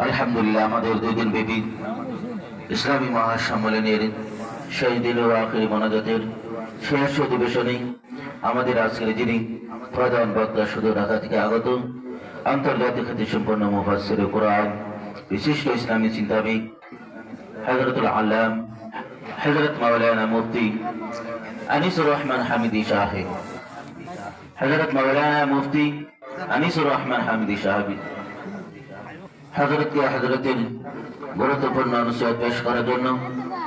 আলহামদুলিল্লাহ আমাদের 2 দিন ব্যাপী ইসলামী মহাসম্মেলনের শেষ দিন ও আখেরি মোনাজাতের শেষ অধিবেশনে আমাদের আজকের যিনি প্রধান বক্তা সুদূর ঢাকা থেকে আগত আন্তর্জাতিক খ্যাতিসম্পন্ন মুফাসসির কুরআন বিশিষ্ট ইসলামী চিন্তাবিদ হযরতুল আল্লাম হযরত মাওলানা মুফতি আনিসুর রহমান হামিদি সাহেব, হযরত মাওলানা মুফতি আনিসুর রহমান হামিদি সাহেব হযরতের গুরুত্বপূর্ণ নসিহত পেশ করার জন্য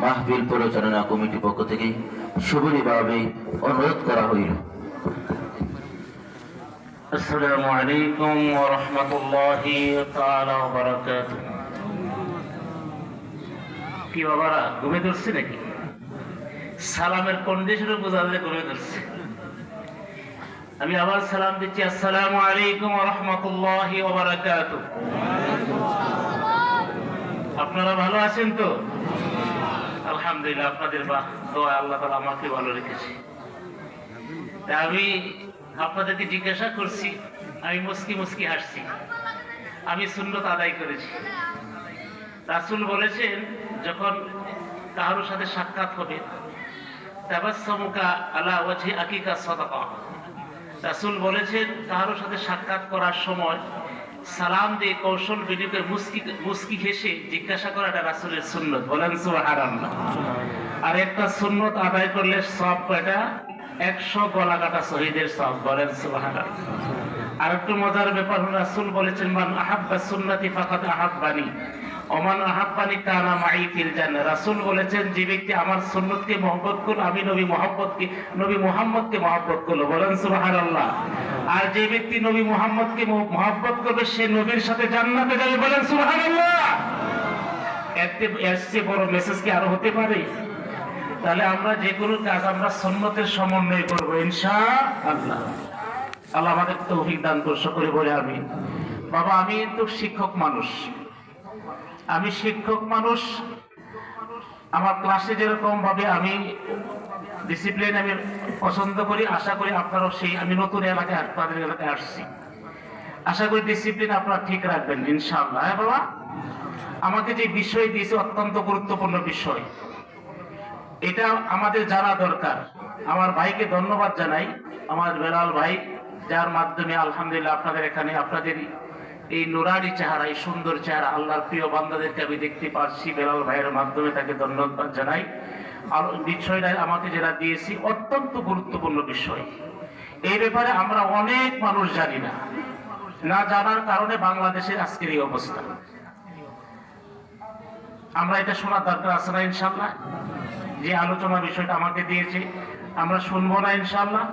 মাহফিল পরিচালনা কমিটি পক্ষ থেকে সুবিনীভাবে অনুরোধ করা হইল। আসসালামু আলাইকুম ওয়া রাহমাতুল্লাহি তাআলা ওয়া বারাকাতুহু। কি বাবারা ঘুমে ধরছে নাকি? সালামের কন্ডিশনে বোঝা যায় ঘুমে ধরছে। আমি আবার সালাম দিচ্ছি, আসসালামু আলাইকুম ওয়া রাহমাতুল্লাহি ওয়া বারাকাতুহু। আপনারা ভালো আছেন তো? আলহামদুলিল্লাহ, আপনাদের দোয়া আল্লাহ তাআলা আমাকে ভালো রেখেছে। আমি আপনাদেরকে জিজ্ঞাসা করছি, আমি মুস্কি মুস্কি হাসছি, আমি সুন্নত আদায় করেছি। রাসূল বলেছেন যখন কারোর সাথে সাক্ষাৎ হবে, তাবাসসুমুকা আলা ওয়াজহি আকিকা সাদাকা। রাসূল বলেছেন কারোর সাথে সাক্ষাৎ করার সময় সালাম দিয়ে কৌশল বিনিয়োগে মুস্কি হেসে জিজ্ঞাসা করাটা রাসূলের সুন্নত। বলেন সুবহানাল্লাহ। আর একটা সুন্নত আদায় করলে সব কয়টা? 100 গলা কাটা শহীদের সব। বলেন সুবহানাল্লাহ। আর একটু মজার ব্যাপার হলো রাসূল বলেছেন মান আহাব্বা সুন্নতি ফাকাদ আহাব্বানি ওমান আহাব্বানি কানা মাই ফিল জান্নাহ। রাসূল বলেছেন যে ব্যক্তি আমার সুন্নতকে মহব্বত করলো, আমি নবী মুহাম্মদকে মহব্বত করলো। বলেন সুবহানাল্লাহ। আর যে ব্যক্তি নবী মুহাম্মদকে মহব্বত করবে সে নবীর সাথে জান্নাতে যাবে। বলেন সুবহানাল্লাহ। এর চেয়ে বড় মেসেজ কি আরো হতে পারে? তাহলে আমরা যে কোনো কাজ আমরা সুন্নতের সমন্বয় করব ইনশাআল্লাহ। আল্লাহ আমাদের তৌফিক দান করুন, সকলে বলে আমিন। বাবা, আমি তো শিক্ষক মানুষ, আমার ক্লাসে যেরকম ভাবে আমি ডিসিপ্লিন আমি পছন্দ করি, আশা করি আপনারাও সেই, আমি নতুন এলাকায় আপনাদের এলাকায় আসছি, আশা করি ডিসিপ্লিন আপনারা ঠিক রাখবেন ইনশাআল্লাহ। হ্যাঁ বাবা, আমাকে যে বিষয় দিয়েছে অত্যন্ত গুরুত্বপূর্ণ বিষয়, এটা আমাদের জানা দরকার। আমার ভাইকে ধন্যবাদ জানাই, আমার বেলাল ভাই, যার মাধ্যমে আলহামদুলিল্লাহ আপনাদের এখানে আপনাদের এই নুরানি চেহারা, এই সুন্দর চেহারা আল্লাহর প্রিয় বান্দাদেরকে আমি দেখতে পাচ্ছি। বেলাল ভাইয়ের মাধ্যমে তাকে ধন্যবাদ জানাই। আর বিষয়টা আমাকে যেটা দিয়েছি অত্যন্ত গুরুত্বপূর্ণ বিষয়। এই ব্যাপারে আমরা অনেক মানুষ জানি না, না জানার কারণে বাংলাদেশের আজকের এই অবস্থা। আমরা এটা শোনার দরকার আছে না ইনশাআল্লাহ? যে আলোচনা বিষয়টা আমাকে দিয়েছে আমরা শুনবো না ইনশাআল্লাহ?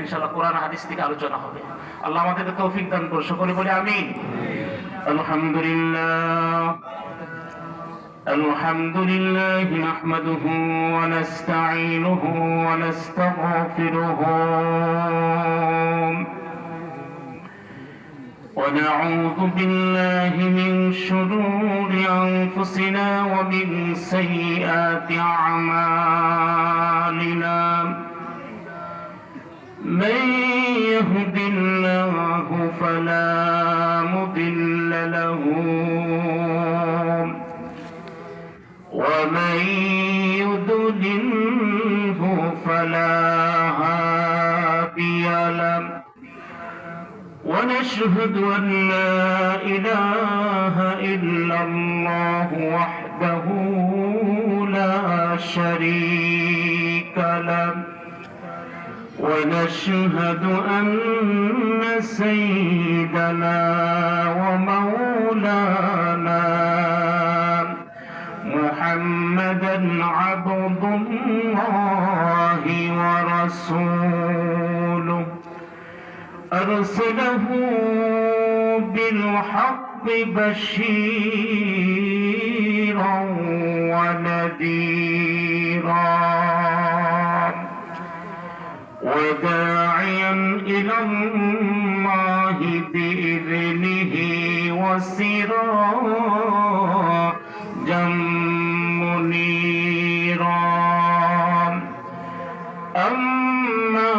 ইনশাআল্লাহ কোরআন হাদিস থেকে আলোচনা হবে। আল্লাহ আমাদেরকে তৌফিক দান করুন, সকলে বলে আমিন। আলহামদুলিল্লাহ নাহমাদুহু ওয়া নাস্তাঈনুহু ওয়া নাস্তাগফিরুহু ونعوذ بالله من شرور أنفسنا ومن سيئات أعمالنا من يهد الله فلا مضل له ومن يضلله فلا هادي له ونشهد أن لا إله إلا الله وحده لا شريك له ونشهد أن سيدنا ومولانا محمدا عبد الله ورسوله أرسله بالحق بشيرا ونذيرا وداعيا إلى الله بإذنه وسراجا منيرا. أما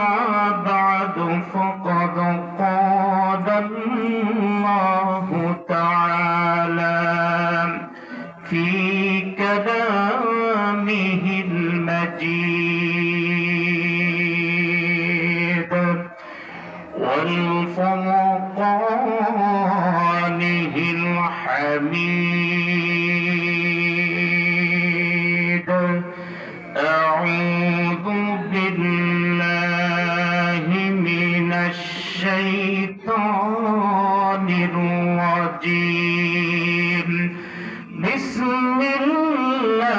بعد فقد قال الله تعالى في كلامه المجيد والفرقانه الحميد أعوذ بالله من الشيطان الرجيم بسم الله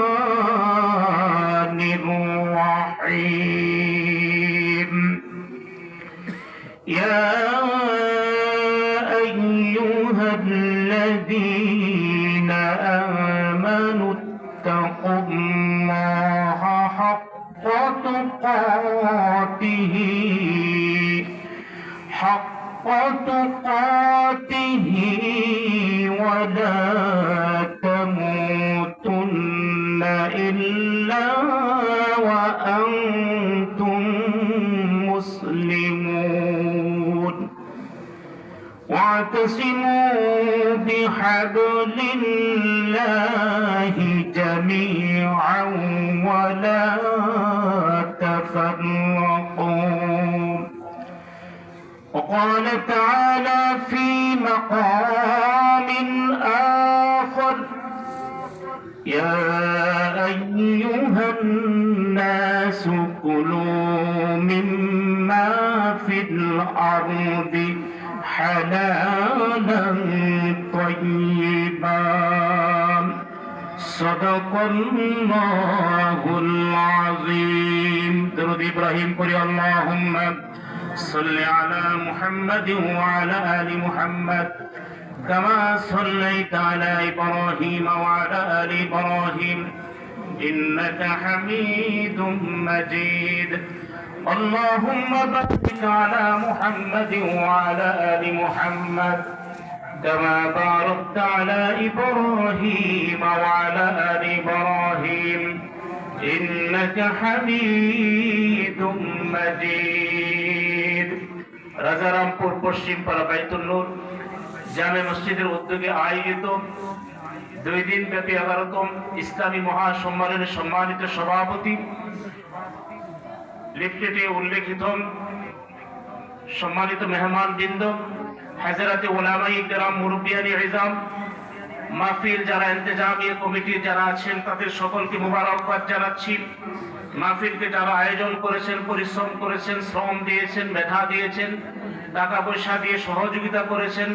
الرحمن الرحيم يا أيها الذين آمنوا اتقوا الله حق تقاته ولا تموتن إلا وأنتم مسلمون واعتصموا بحبل الله جميعا ولا تفرقوا وقال تعالى في مقام آخر يا أيها الناس كلوا مما في الأرض حلالا طيبا صدق الله العظيم درود إبراهيم قل اللهم صل على محمد وعلى آل محمد كما صليت على إبراهيم وعلى آل إبراهيم إنك حميد مجيد اللهم بارك على محمد وعلى آل محمد كما باركت على إبراهيم وعلى آل إبراهيم إنك حميد مجيد রাজারামপুর পশ্চিম পাড়া বাইতুল নূর জামে মসজিদের উদ্যোগে আয়োজিত 2 দিন ব্যাপী 11তম ইসলামী মহাসম্মেলনের সম্মানিত সভাপতি লিফলেটে উল্লেখিত সম্মানিত মেহমানবৃন্দ হাজরাতে উলামায়ে কেরাম মুরব্বিয়ানে ইজাম মাহফিল যারা ইন্তেজামিয়া কমিটির যারা আছেন তাদের সকলকে মোবারকবাদ জানাচ্ছি মাহফিলকে যারা আয়োজন করেছেন পরিশ্রম করেছেন শ্রম দিয়েছেন মেধা দিয়েছেন টাকা পয়সা দিয়ে সহযোগিতা করেছেন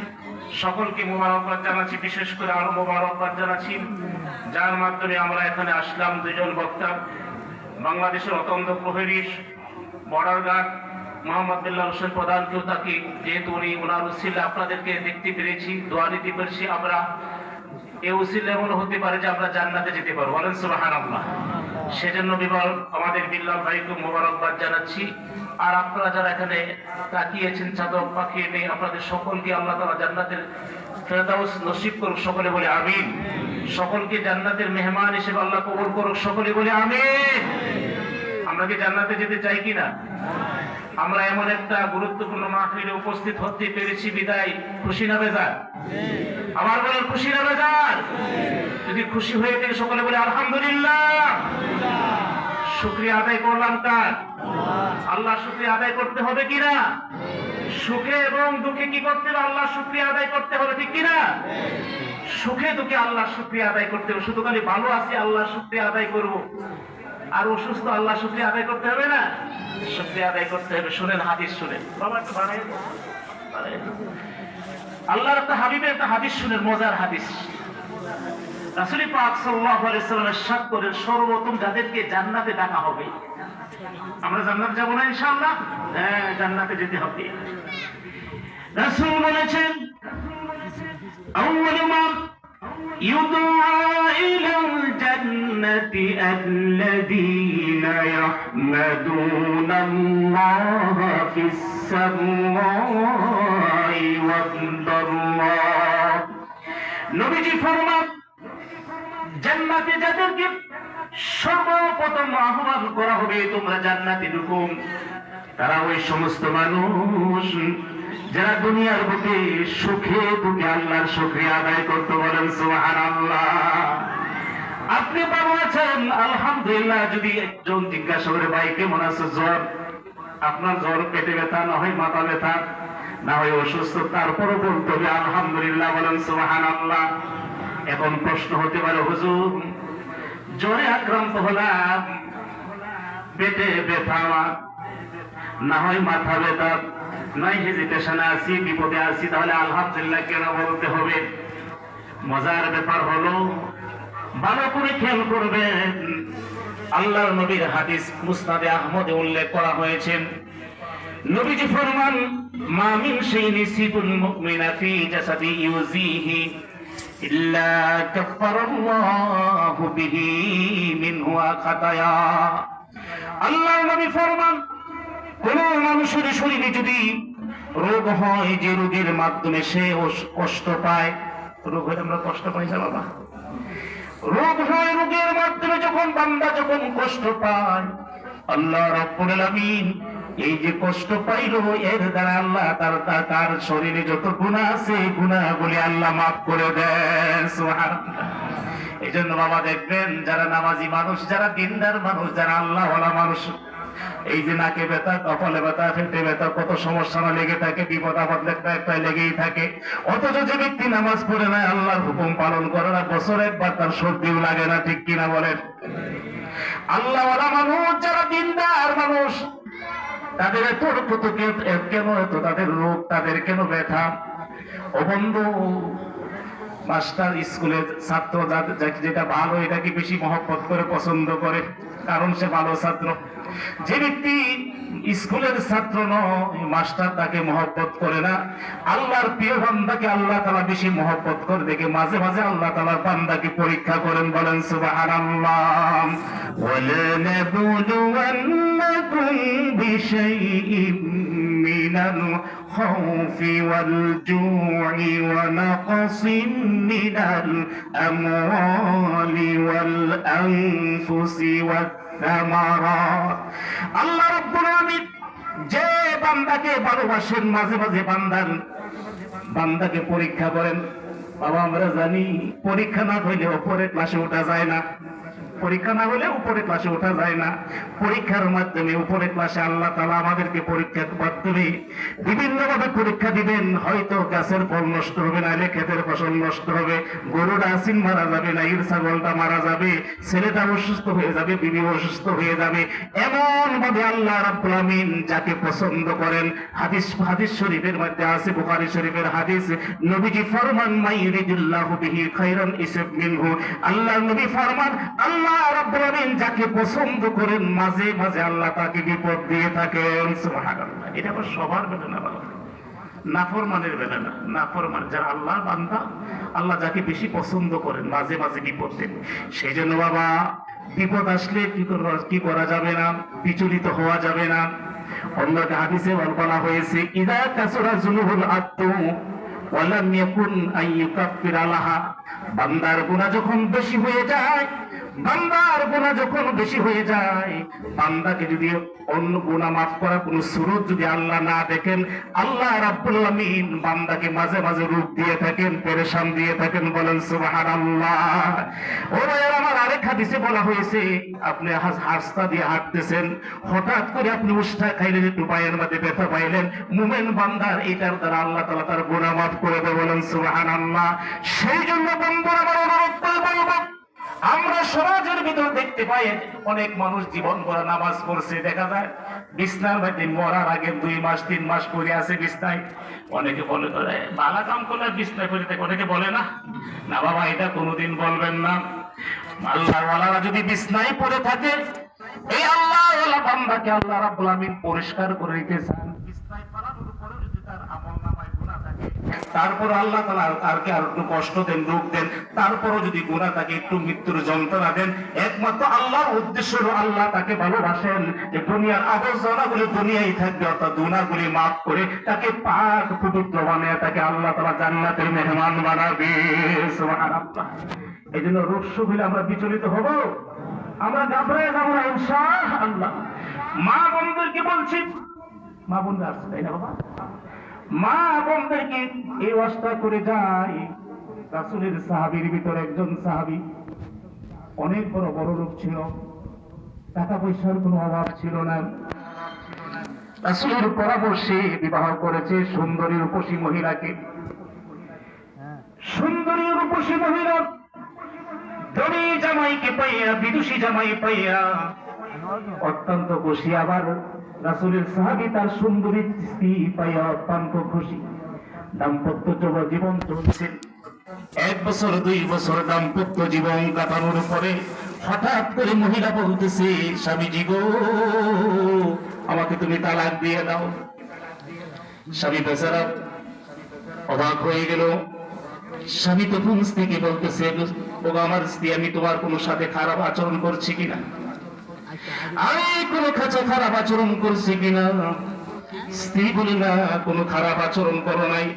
সকলকে মোবারকবাদ জানাচ্ছি বিশেষ করে আরো মোবারকবাদ জানাচ্ছি যার মাধ্যমে আমরা এখানে আসলাম দুজন বক্তা বাংলাদেশের অত্যন্ত প্রহরী বর্ডার গার্ড মোহাম্মদ বিল্লাল হোসেন প্রধানকেও তাকে যেহেতু উনি ওনার উসিলা আপনাদেরকে দেখতে পেরেছি দোয়া নিতে পেরেছি আমরা এই উসিলা এমন হতে পারে যে আমরা জান্নাতে যেতে পারবো বলেন সুবহানাল্লাহ সেজন্য আমাদের বিল্লাল ভাইকে মোবারকবাদ জানাচ্ছি আর আপনারা যারা এখানে তাকিয়েছেন চাদর পাখিয়ে নেই আপনাদের সকলকে আল্লাহ তাআলা জান্নাতের ফেরদাউস নসিব করুক সকলে বলে আমিন সকলকে জান্নাতের মেহমান হিসেবে আল্লাহ কবুল করুক সকলে বলে আমিন আমরা কি জান্নাতে যেতে চাই কিনা আমরা এমন একটা গুরুত্বপূর্ণ মাহফিলে উপস্থিত হতে পেরেছি বিদায় খুশি না বেজার আমার বলেন খুশি না বেজার যদি খুশি হয়ে থাকে সকলে বলে আলহামদুলিল্লাহ শুকরিয়া আদায় করলাম কার আল্লাহ শুকরিয়া আদায় করতে হবে কিনা সুখে এবং দুঃখে কি করতে হবে আল্লাহ শুকরিয়া আদায় করতে হবে ঠিক কিনা সুখে দুঃখে আল্লাহ শুকরিয়া আদায় করতে হবে শুধু খালি ভালো আছি আল্লাহ শুকরিয়া আদায় করব আর অসুস্থ আল্লাহ শুকরিয়া আদায় করতে হবে না শুকরিয়া আদায় করতে হবে শুনেন হাদিস শুনেন বাবা একটু বাড়াই আল্লাহর একটা হাবিবের একটা হাদিস শুনেন মজার হাদিস রাসূল পাক সাল্লাল্লাহু আলাইহি ওয়াসাল্লাম ইরশাদ করেন সর্বপ্রথম যাদেরকে জান্নাতে ডাকা হবে আমরা জান্নাত যাব না ইনশাআল্লাহ হ্যাঁ জান্নাতে যেতে হবে রাসূল বলেছেন আউয়ালু মা ইউদআ ইলাল জান্নাতি আল্লাযীনা ইয়াহমাদুনাল্লাহা ফিস সাররাই ওয়াদ দাররা নবীজি ফরমান জান্নাতে যাদেরকে সর্বপ্রথম আহ্বান করা হবে তোমরা জান্নাতে ঢুকো তারা ওই সমস্ত মানুষ যারা দুনিয়ার বুকে সুখে দুঃখে আল্লাহর শুকরিয়া আদায় করতে বলেন সুবহানাল্লাহ। আপনি ভালো আছেন আলহামদুলিল্লাহ। যদি একজন জিজ্ঞাসা করে ভাই কেমন আছে, জ্বর, আপনার জ্বর, পেটে ব্যথা, না হয় মাথা ব্যথা, না হয় অসুস্থ, তারপরও বলতে হবে আলহামদুলিল্লাহ বলেন সুবহানাল্লাহ। এখন প্রশ্ন হতে পারে হুজুর জ্বরে আক্রান্ত হলাম, পেটে ব্যথা, না হয় মাথা ব্যথা, নয় হেজিটেশনে আছি, বিপদে আছি, তাহলে আলহামদুলিল্লাহ কেন বলতে হবে? মজার ব্যাপার হলো ভালো করে খেয়াল করবেন, আল্লাহর নবীর হাদিস মুসনাদে আহমদে উল্লেখ করা হয়েছে। নবীজি ফরমান মা মিন শাইইন ইসিবুল মুমিনা ফি জাসাদি ইউজিহি ইল্লা কাফফারাল্লাহু বিহি মিনহু খাতায়া। আল্লাহর নবী ফরমান কোন মানুষের শরীরে যদি রোগ হয়, যে রোগের মাধ্যমে সে কষ্ট পায়, রোগ হলে আমরা কষ্ট পাই না বাবা, রোগ হয়, রোগের মাধ্যমে যখন বান্দা যখন কষ্ট পায়, আল্লাহ রাব্বুল আলামিন এই যে কষ্ট পাইল এর দ্বারা আল্লাহ তার শরীরে যত গুনাহ আছে গুনাহগুলি আল্লাহ মাফ করে দেন সুবহানাল্লাহ। এই জন্য বাবা দেখবেন যারা নামাজি মানুষ, যারা দিনদার মানুষ, যারা আল্লাহওয়ালা মানুষ, এই যে নাকে ব্যথা, কপালে ব্যথা, পেটে ব্যথা, কত সমস্যা না লেগে থাকে, বিপদ আপদ একটা লেগেই থাকে, অথচ যে ব্যক্তি নামাজ পড়ে না, আল্লাহর হুকুম পালন করে না, বছরে একবার তার সর্দিও লাগে না, ঠিক কিনা বলেন? আল্লাহওয়ালা মানুষ, যারা দিনদার মানুষ, তাদের এত কেন এত তাদের রোগ, তাদের কেন ব্যথা? ও বন্ধু, মাস্টার স্কুলের ছাত্র যেটা ভালো এটাকে বেশি মহব্বত করে পছন্দ করে, কারণ সে ভালো ছাত্র। যে ব্যক্তি স্কুলের ছাত্র নয়, মাস্টার তাকে মহব্বত করে না, আল্লাহর প্রিয় বান্দাকে আল্লাহ তাআলা বেশি মহব্বত করে দেখে মাঝে মাঝে আল্লাহ তাআলার বান্দাকে পরীক্ষা করেন, বলেন সুবহানাল্লাহ। ওয়ালানাবলুওয়ান্নাকুম বিশাইইম মিনাল খাউফি ওয়াল জু'i ওয়া নাকসিম মিনাল আমওয়ালি ওয়াল আনফুসি ওয়াত সামারাত। আল্লাহ রাব্বুল আলামিন যে বান্দাকে ভালোবাসেন, মাঝে মাঝে বান্দাকে পরীক্ষা করেন। বাবা আমরা জানি পরীক্ষা না হইলে উপরে ক্লাসে ওঠা যায় না, পরীক্ষা না হলে উপরে ক্লাসে ওঠা যায় না। পরীক্ষার মাধ্যমে উপরে ক্লাসে আল্লাহ তাআলা আমাদেরকে পরীক্ষার মাধ্যমে বিভিন্ন ভাবে পরীক্ষা দিবেন। হয়তো গাছের ফল নষ্ট হবে, নাইলে ক্ষেতের ফসল নষ্ট হবে, গরুটা আসিন মারা যাবে, নাইল ছাগলটা মারা যাবে, ছেলেটা অসুস্থ হয়ে যাবে, বিবি অসুস্থ হয়ে যাবে। এমন ভাবে আল্লাহ রাব্বুল আমিন যাকে পছন্দ করেন, হাদিস শরীফের মধ্যে আছে, বুখারী শরীফের হাদিস, নবীজি ফরমান মা ইউরিদুল্লাহু বিহি খায়রান ইউসিব মিনহু। আল্লাহ নবী ফরমান আল্লাহ রাব্বুল আমিন যাকে পছন্দ করেন মাঝে মাঝে আল্লাহ তাকে বিপদ দিয়ে থাকেন সুবহানাল্লাহ। এটা আবার সবার বেলা না বাবা, নাফরমানের বেলা না। নাফরমান যারা আল্লাহর বান্দা, আল্লাহ যাকে বেশি পছন্দ করেন মাঝে মাঝে বিপদ দেন। সেই জন্য বাবা বিপদ আসলে কি করা যাবে না, বিচলিত হওয়া যাবে না। অন্য হাদিসে বলা হয়েছে ইদা কাসুরা যুনুবুল আব্দু ওয়া লাম ইয়াকুন আইয়ুকাফিরা লাহা। বান্দার গুনাহ যখন বেশি হয়ে যায়, বান্দাকে যদি অন্য গুনাহ মাফ করা কোন সুরত যদি আল্লাহ না দেখেন, আল্লাহ রাব্বুল আমিন বান্দাকে মাঝে মাঝে রূপ দিয়ে থাকেন, পেরেশান দিয়ে থাকেন, বলেন সুবহানাল্লাহ। ও ভাইয়ের আমার, আরেক হাদিসে বলা হয়েছে আপনি হাসতা দিয়ে হাঁটতেছেন, হঠাৎ করে আপনি উষ্টা খাইলেন, একটু পায়ের মধ্যে ব্যথা পাইলেন, মুমিন বান্দার এটার দ্বারা আল্লাহ তাআলা তার গুনাহ মাফ করে দেন, বলেন সুবহানাল্লাহ। সেই জন্য বন্ধুরা আমার অনুরোধ করব, আমরা সমাজের ভিতর দেখতে পাই অনেক মানুষ জীবন ভরা নামাজ পড়ছে, দেখা যায় বিছনার মধ্যে মরার আগে 2 মাস 3 মাস পড়ে আছে বিছনায়। অনেকে বলে বালা কাম করলে বিছনায় পড়ে থাকে, অনেকে বলে না, না বাবা এটা কোনোদিন বলবেন না। আল্লাহওয়ালারা যদি বিছনায় পড়ে থাকে, এই আল্লাহওয়ালা বান্দাকে আল্লাহ রাব্বুল আমিন পরিষ্কার করে দিতে চান। বিছনায় পড়ার পরে যদি তার আমলনামায় গুনাহ থাকে, তারপর আল্লাহ তাআলা আর একটু কষ্ট দেন, দুঃখ দেন, তারপরও যদি গুনাহ থাকে, একটু মৃত্যুর যন্ত্রণা দেন, একমাত্র আল্লাহর উদ্দেশ্য হলো আল্লাহ তাকে ভালোবাসেন, যে দুনিয়ার আবর্জনাগুলি দুনিয়ায় থাকবে, অর্থাৎ গুনাহগুলি মাফ করে তাকে পাক পবিত্র বানিয়ে তাকে আল্লাহ তাআলা জান্নাতের মেহমান বানাবে সুবহানাল্লাহ। এই জন্য রোগ শোক হলে আমরা বিচলিত হব, আমরা ঘাবড়ে যাব না ইনশাআল্লাহ। মা বোনদেরকে বলছি, মা বোনরা আসছে তাই না বাবা, মা বোনদেরকে এই ওয়াজটা করে যায়। রাসূলের সাহাবীর ভিতর একজন সাহাবী অনেক বড় বড় লোক ছিল, টাকা পয়সার কোনো অভাব ছিল না। রাসূলের পরামর্শে বিবাহ করেছে সুন্দরী রূপসী মহিলাকে। সুন্দরী রূপসী মহিলা ধনী জামাইকে পাইয়া, বিদুষী জামাই পাইয়া অত্যন্ত খুশি। আবার রাসূলের সাহাবী তার সুন্দরী স্ত্রী পাইয়া অত্যন্ত খুশি। দাম্পত্য জীবন চলছে। 1 বছর 2 বছর দাম্পত্য জীবন কাটানোর পরে হঠাৎ করে মহিলা বলতেছে, স্বামীজি গো, আমাকে তুমি তালাক দিয়ে দাও। স্বামী বেচারা অবাক হয়ে গেল। স্বামী তখন স্ত্রীকে বলতেছে, ও আমার স্ত্রী, আমি তোমার কোনো সাথে খারাপ আচরণ করছি কিনা, আমি কোনো খারাপ আচরণ করছি কিনা? স্ত্রী বলে, না, কোনো খারাপ আচরণ করো নাই।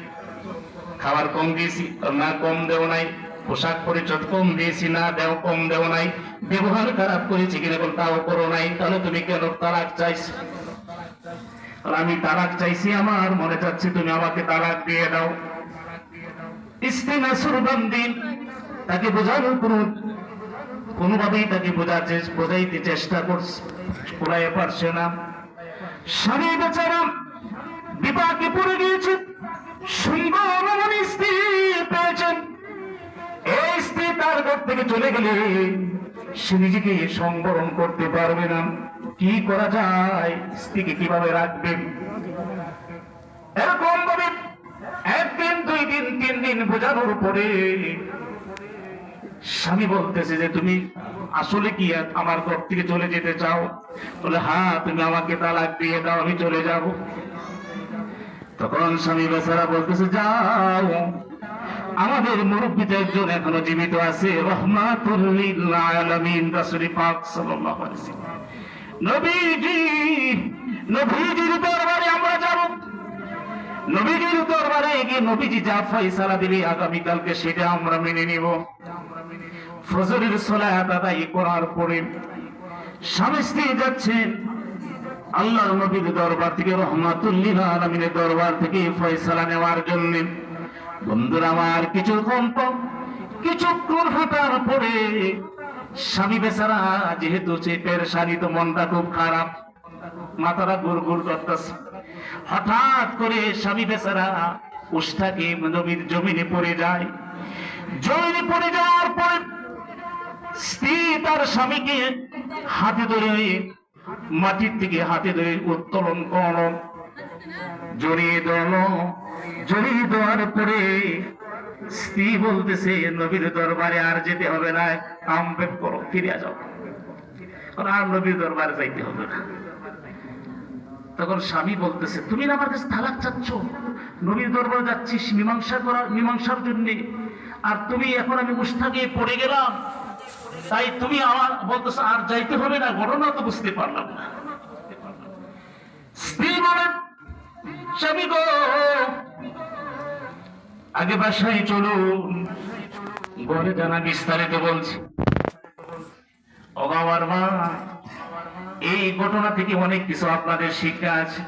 খাবার কম দিয়েছি না, কম দেও নাই। পোশাক পরিচ্ছদ কম দিয়েছি না, কম দেও নাই। ব্যবহার খারাপ করেছি কিনা, বল তাও করো নাই। তাহলে তুমি কেন তালাক চাইছো? আমি তালাক চাইছি, আমার মনে চাচ্ছে তুমি আমাকে তালাক দিয়ে দাও। স্ত্রী নাসরুদ্দিন তাকে বোঝানোর কোনোভাবেই তাকে বোঝাইতে চেষ্টা করছে, পুরাই পারছে না। স্বামী বেচারা বিপাকে পড়ে গিয়েছে। সুন্দর স্ত্রী পেয়েছেন। এই স্ত্রী তার ঘর থেকে চলে গেলে সে নিজেকে সংবরণ করতে পারবে না। কি করা যায়? স্ত্রীকে কিভাবে রাখবেন? এরকম ভাবে 1 দিন 2 দিন 3 দিন বোঝানোর পরে স্বামী বলতেছে যে, তুমি আসলে কি আমার ঘর থেকে চলে যেতে চাও? বলে, হ্যাঁ, তুমি আমাকে তালাক দিয়ে দাও, আমি চলে যাব। তখন স্বামী বেচারা বলতেছে, যাও, আমাদের মুরব্বীতে একজন এখনো জীবিত আছে, রহমাতুল লিল আলামিন রাসূল পাক সাল্লাল্লাহু আলাইহি ওয়াসাল্লাম, নবীজির দরবারে আমরা যাব। নবীজির দরবারে গিয়ে নবীজি যা ফয়সালা দিবে আগামীকালকে সেটা আমরা মেনে নিব। ফজরের সালাত আদায় করার পরে স্বামী স্ত্রী যাচ্ছেন আল্লাহর নবীর দরবার থেকে, রহমাতুল লিল আলামিনের দরবার থেকে ফয়সালা নেওয়ার জন্য। বন্ধুরা আমার, কিছুক্ষণ হাঁটার পরে স্বামী বেচারা যেহেতু চেপের শাড়ি, তো মনটা খুব খারাপ, মাথাটা গুড় করতেছে। হঠাৎ করে স্বামী বেচারা উষ্টাকে নবীর জমিনে পড়ে যায়। জমিনে পড়ে যাওয়ার পর স্ত্রী তার স্বামীকে হাতে ধরে, মাটির থেকে হাতে ধরে উত্তোলন করল, জড়িয়ে দেওয়ার পরে স্ত্রী বলতেছে, নবীর দরবারে আর যেতে হবে না, কাম বেক করো, ফিরে যাও, আর নবীর দরবারে যাইতে হবে না। তখন স্বামী বলতেছে, তুমি না আমার কাছে তালাক চাচ্ছ, নবীর দরবারে যাচ্ছিস মীমাংসার জন্য, আর তুমি এখন আমি উষ্টাকে পড়ে গেলাম, তাই তুমি আমার বলতেছ আর যাইতে হবে না। ঘটনা তো বুঝতে পারলাম না। স্ত্রী বলেন, স্বামী গো, আগে বাসায় চলুন, ঘরে জানা বিস্তারিত বলছি। ও বাবার মা, এই ঘটনা থেকে অনেক কিছু আপনাদের শিক্ষা আছে।